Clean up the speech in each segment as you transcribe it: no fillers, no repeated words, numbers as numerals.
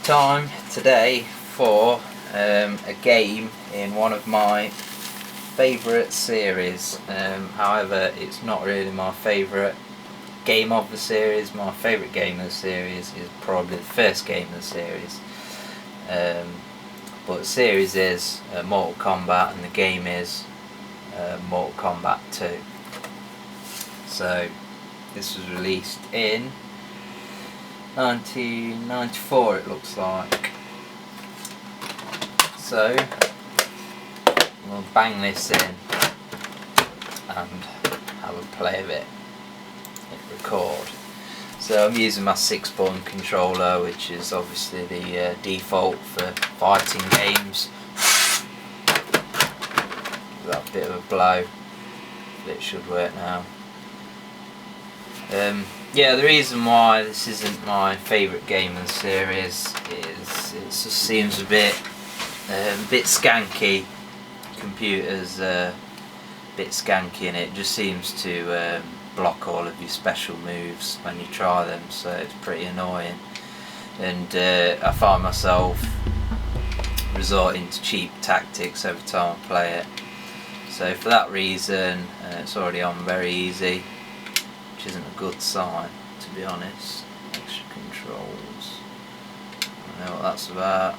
time today for a game in one of my favourite series. However, it's not really my favourite game of the series. My favourite game of the series is probably the first game of the series. But the series is Mortal Kombat and the game is Mortal Kombat 2. So this was released in 1994, it looks like. So we'll bang this in and have a play of it. Hit record. So I'm using my 6-button controller, which is obviously the default for fighting games. That bit of a blow. It should work now. Yeah, the reason why this isn't my favourite game in the series is it just seems a bit skanky. Computer's a bit skanky and it just seems to block all of your special moves when you try them, so it's pretty annoying. And I find myself resorting to cheap tactics every time I play it. So for that reason, it's already on very easy, which isn't a good sign, to be honest. Extra controls. I know what that's about.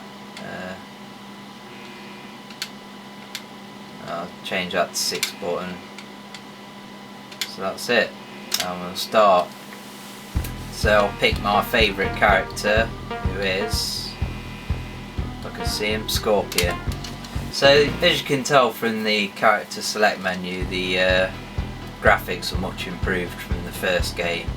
I'll change that to 6-button. So that's it. I'm going to start. So I'll pick my favourite character, who is, if I can see him, Scorpion. So as you can tell from the character select menu, the graphics are much improved from the first game.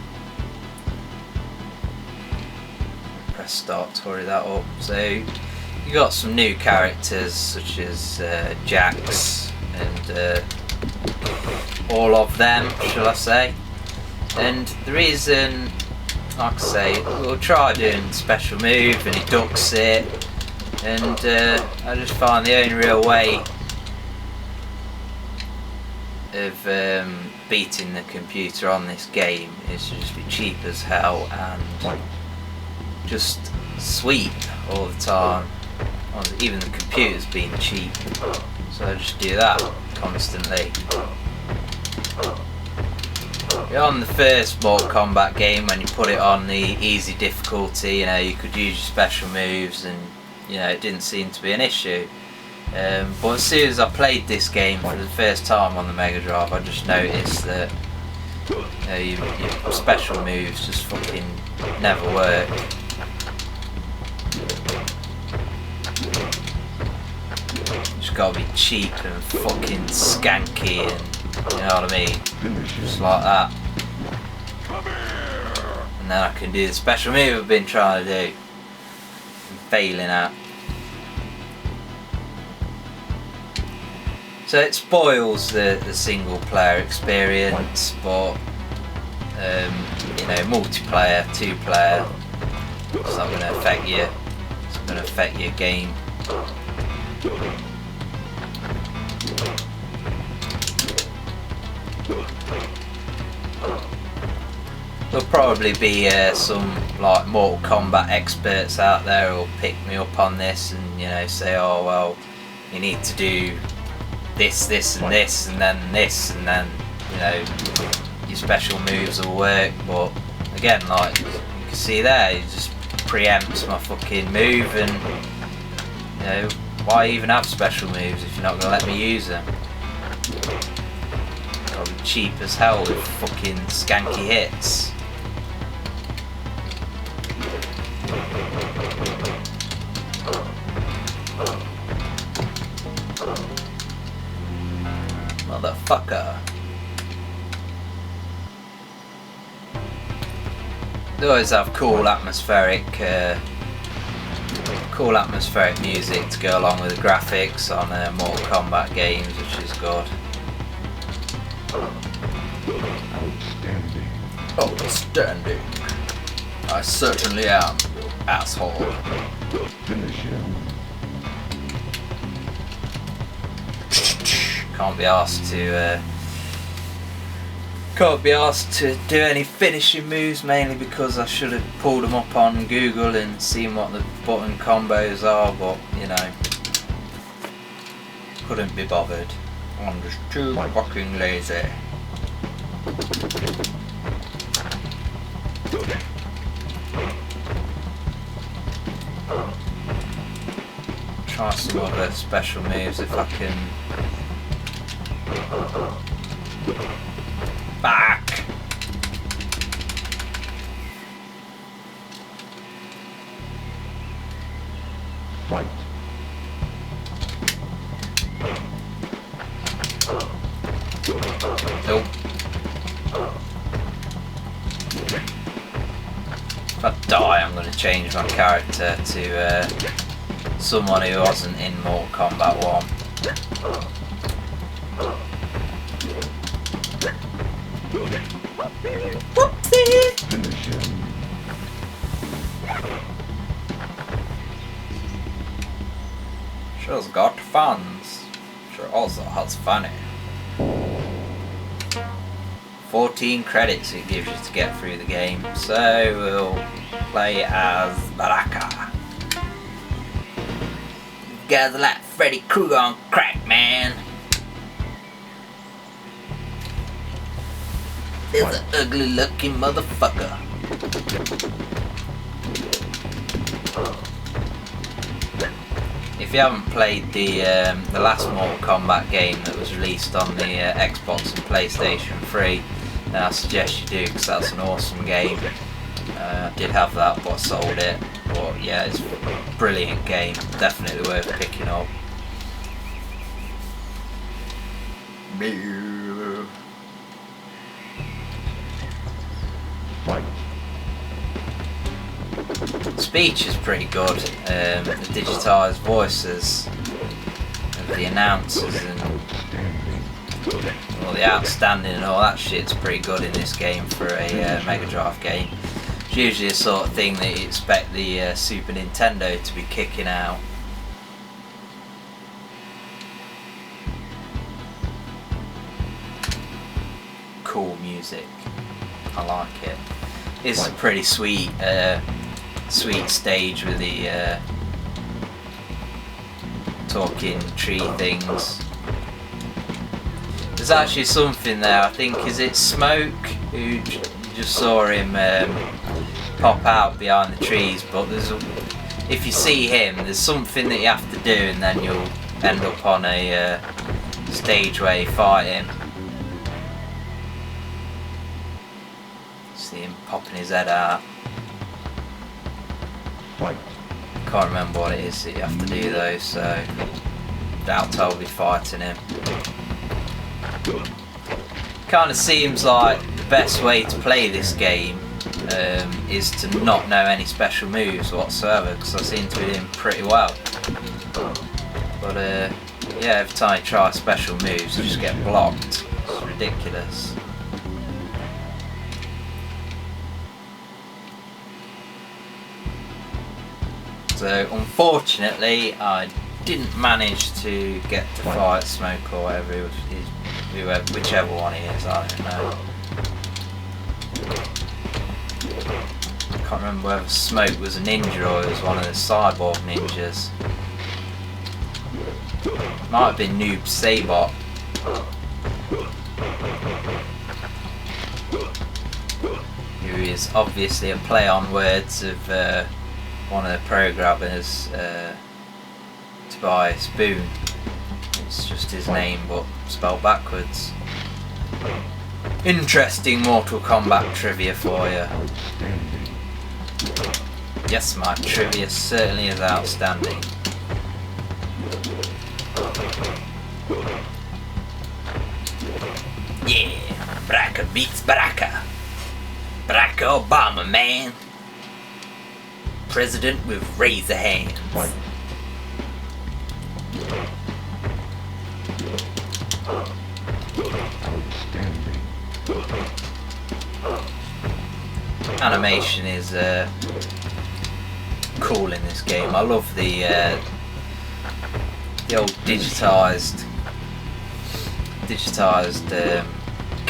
Press start to hurry that up. So you got some new characters such as Jax and all of them, shall I say. And the reason, like I say, we'll try doing special move and he ducks it, and I just find the only real way of beating the computer on this game is to just be cheap as hell and just sweep all the time. Even the computer's being cheap, so I just do that constantly. On the first Mortal Kombat game, when you put it on the easy difficulty, you know, you could use your special moves and, you know, it didn't seem to be an issue. But as soon as I played this game for the first time on the Megadrive, I just noticed that, you know, your special moves just fucking never work. Just gotta be cheap and fucking skanky and, you know what I mean? Just like that. And then I can do the special move I've been trying to do and failing at. So it spoils the single player experience, but you know, multiplayer, 2-player, it's not going to affect you. It's going to affect your game. There'll probably be some like Mortal Kombat experts out there who'll pick me up on this and, you know, say, oh well, you need to do this, this and this, and then this, and then, you know, your special moves will work. But again, like you can see there, he just preempts my fucking move, and, you know, why even have special moves if you're not going to let me use them? Gotta be cheap as hell with fucking skanky hits. Motherfucker. They always have cool atmospheric music to go along with the graphics on Mortal Kombat games, which is good. Outstanding. I certainly am, you asshole. Finish him. Can't be asked to Can't be asked to do any finishing moves, mainly because I should have pulled them up on Google and seen what the button combos are, but you know, couldn't be bothered. I'm just too fucking lazy. Try some other special moves if I can. Back! Right. Nope. If I die, I'm going to change my character to someone who wasn't in Mortal Kombat 1. Whoopsie! Finish him. Sure's got fans. Sure also has funny. 14 credits it gives you to get through the game, so we'll play as BARAKA. You guys are like Freddy Krueger on crack, man. There's an ugly looking motherfucker. If you haven't played the last Mortal Kombat game that was released on the Xbox and PlayStation 3, then I suggest you do, because that's an awesome game. I did have that, but I sold it. But yeah, it's a brilliant game, definitely worth picking up. Right. Speech is pretty good. The digitised voices of the announcers and all the outstanding and all that shit's pretty good in this game for a Megadrive game. It's usually the sort of thing that you expect the Super Nintendo to be kicking out. Cool music. I like it. It's a pretty sweet sweet stage with the talking tree things. There's actually something there, I think, is it Smoke who just saw him pop out behind the trees, but if you see him, there's something that you have to do and then you'll end up on a stage where you fight him. See him popping his head out. Right. Can't remember what it is that you have to do though, so doubt I'll be fighting him. Kind of seems like the best way to play this game is to not know any special moves whatsoever, because I seem to be doing pretty well. But yeah, every time you try special moves you just get blocked. It's ridiculous. So unfortunately I didn't manage to get to fight Smoke or whatever whichever one he is, I don't know. I can't remember whether Smoke was a ninja or it was one of the cyborg ninjas. Might have been Noob Sabot. Who is obviously a play on words of one of the programmers, Tobias Boone. It's just his name but spelled backwards. Interesting Mortal Kombat trivia for you. Yes, my trivia certainly is outstanding. Yeah, BARAKA beats BARAKA. BARAKA Obama, man. President with razor hands. Right. Animation is cool in this game. I love the old digitized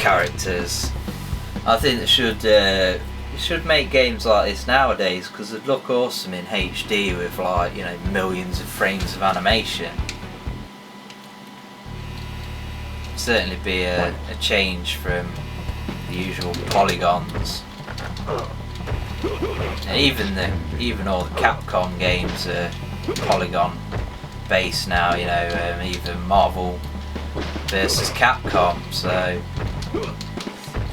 characters. I think they should make games like this nowadays, because they'd look awesome in HD with, like, you know, millions of frames of animation. Certainly be a change from the usual polygons. And even all the Capcom games are polygon based now, you know, even Marvel versus Capcom, so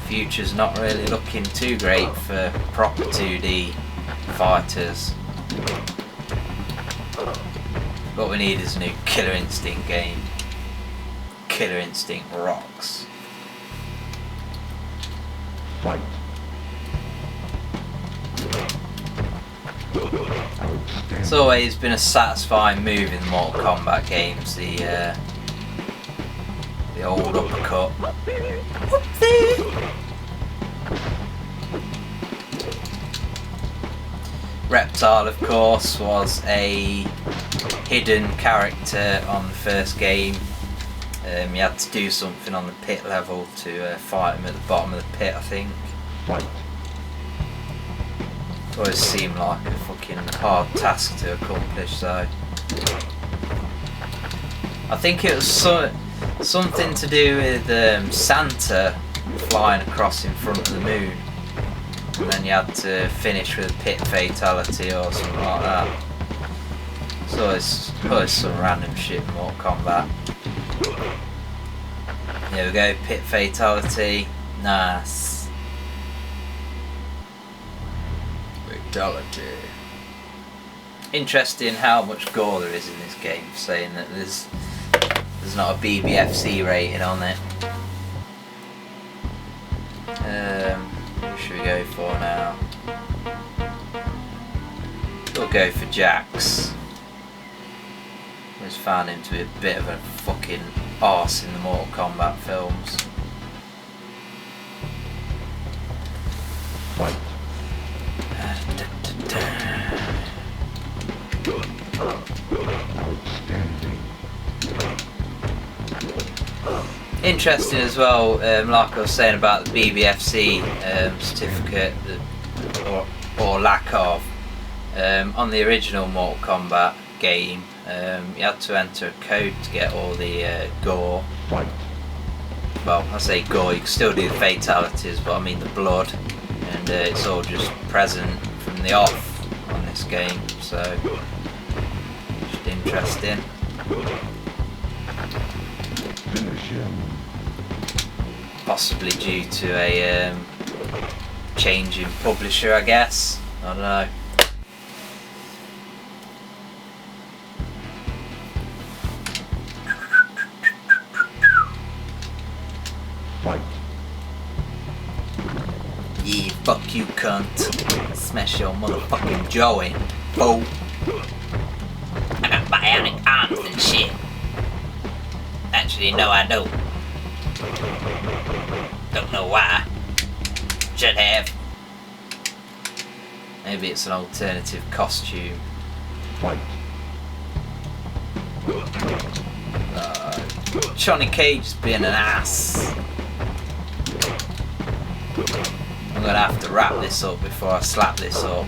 future's not really looking too great for proper 2D fighters. What we need is a new Killer Instinct game. Killer Instinct rocks. Fight. It's always been a satisfying move in the Mortal Kombat games, the old uppercut. Whoopsie! Reptile, of course, was a hidden character on the first game. You had to do something on the pit level to fight him at the bottom of the pit, I think. Fight. It always seemed like a fucking hard task to accomplish, so I think it was something to do with Santa flying across in front of the moon, and then you had to finish with a pit fatality or something like that. So it's always some random shit in Mortal Kombat. Here we go, pit fatality. Nice. Fatality. Interesting how much gore there is in this game, saying that there's not a BBFC rating on it. Who should we go for now? We'll go for Jax. I just found him to be a bit of a fucking arse in the Mortal Kombat films. Fight. Outstanding. Interesting as well, like I was saying about the BBFC certificate, or lack of. On the original Mortal Kombat game, you had to enter a code to get all the gore. Fight. Well, I say gore, you can still do the fatalities, but I mean the blood, and it's all just present from the off on this game, so just interesting. Finish him. Possibly due to a change in publisher, I guess. I don't know. Fight. Yeah, fuck you, cunt. Smash your motherfucking jaw in, fool. I got bionic arms and shit. Actually, no, I don't. Don't know why. Should have. Maybe it's an alternative costume. Fight. Johnny Cage is being an ass. I'm gonna have to wrap this up before I slap this up.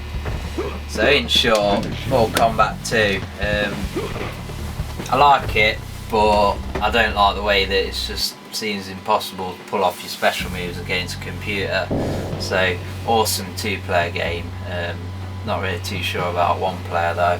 So in short, Mortal Kombat 2, I like it, but I don't like the way that it just seems impossible to pull off your special moves against a computer. So awesome 2-player game. Not really too sure about 1 player though.